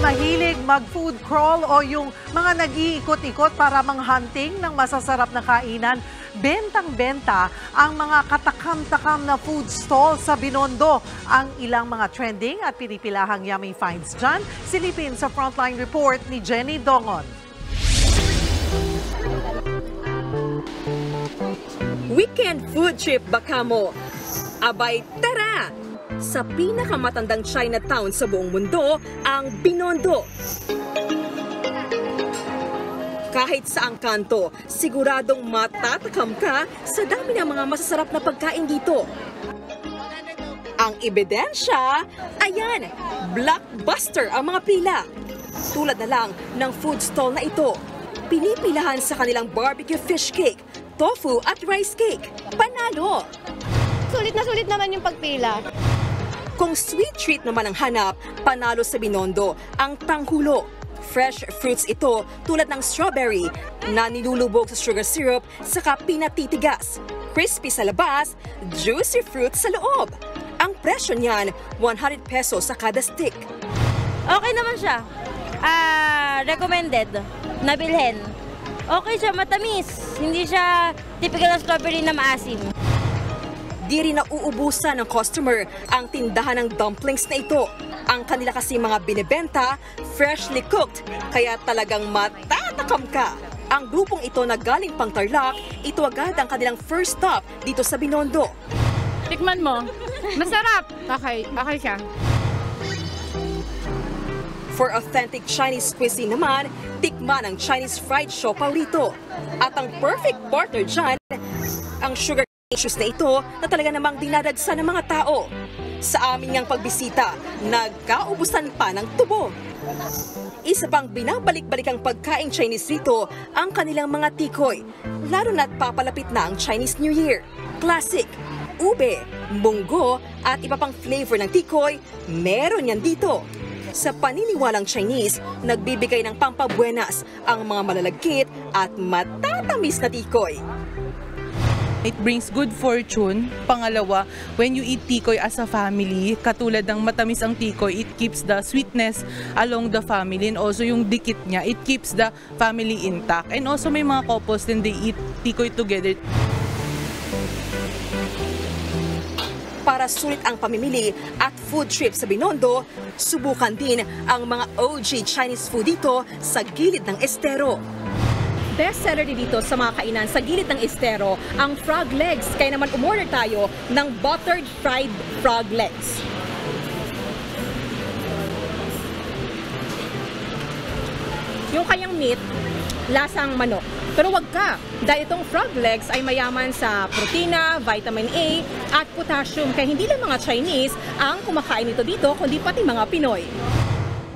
mahilig mag-food crawl o yung mga nag-iikot-ikot para manghunting ng masasarap na kainan, bentang-benta ang mga katakam-takam na food stall sa Binondo. Ang ilang mga trending at pinipilahang yummy finds dyan, silipin sa Frontline Report ni Jenny Dongon. Weekend food trip baka mo. Abay, tara! Sa pinakamatandang Chinatown sa buong mundo, ang Binondo. Kahit saang kanto, siguradong matatakam ka sa dami ng mga masasarap na pagkain dito. Ang ebidensya, ayan, blockbuster ang mga pila. Tulad na lang ng food stall na ito. Pinipilahan sa kanilang barbecue fish cake, tofu at rice cake. Panalo! Sulit na sulit naman yung pagpila. Kung sweet treat naman ang hanap, panalo sa Binondo ang tanghulo. Fresh fruits ito tulad ng strawberry na nilulubog sa sugar syrup saka pinatitigas. Crispy sa labas, juicy fruit sa loob. Ang presyo niyan, 100 pesos sa kada stick. Okay naman siya. Recommended. Nabilhin. Okay siya, matamis. Hindi siya typical na strawberry na maasim. Di rin nauubusan ng customer ang tindahan ng dumplings na ito. Ang kanila kasi mga binibenta, freshly cooked, kaya talagang matatakam ka. Ang grupong ito na galing pang Tarlac, ito agad ang kanilang first stop dito sa Binondo. Tikman mo. Masarap. Okay siya. For authentic Chinese cuisine naman, tikman ang Chinese fried siopaw rito. At ang perfect partner dyan, ang sugar issues na ito na talaga namang dinadagsa ng mga tao. Sa amin niyang pagbisita, nagkaubusan pa ng tubo. Isa pang binabalik-balikang pagkaing Chinese rito ang kanilang mga tikoy, lalo na't papalapit na ang Chinese New Year. Classic, ube, munggo at iba pang flavor ng tikoy, meron yan dito. Sa paniniwalang Chinese, nagbibigay ng pampabuenas ang mga malalagkit at matatamis na tikoy. It brings good fortune. Pangalawa, when you eat tikoy as a family, katulad ng matamis ang tikoy, it keeps the sweetness along the family and also yung dikit niya, it keeps the family intact. And also may mga couples din they eat tikoy together. Para sulit ang pamimili at food trip sa Binondo, subukan din ang mga OG Chinese food dito sa gilid ng estero. Best seller dito sa mga kainan sa gilid ng estero ang frog legs. Kaya naman umorder tayo ng buttered fried frog legs. Yung kanyang meat, lasang manok. Pero wag ka, dahil itong frog legs ay mayaman sa protina, vitamin A at potassium. Kaya hindi lang mga Chinese ang kumakain ito dito, kundi pati mga Pinoy.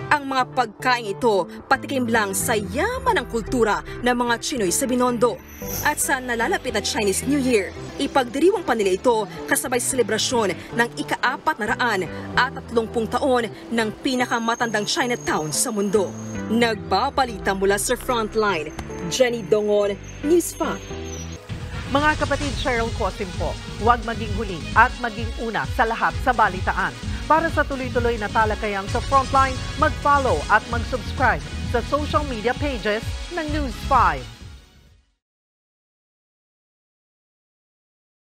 Ang mga pagkain ito patikim lang sa yaman ng kultura ng mga Chinoy sa Binondo. At sa nalalapit na Chinese New Year, ipagdiriwang pa nila ito kasabay selebrasyon ng ika-430 taon ng pinakamatandang Chinatown sa mundo. Nagbabalita mula sa Frontline, Jenny Dongon, News 5. Mga kapatid, Cheryl Cosim po, huwag maging huli at maging una sa lahat sa balitaan. Para sa tuloy-tuloy na talakayan sa Frontline, mag-follow at mag-subscribe sa social media pages ng News 5.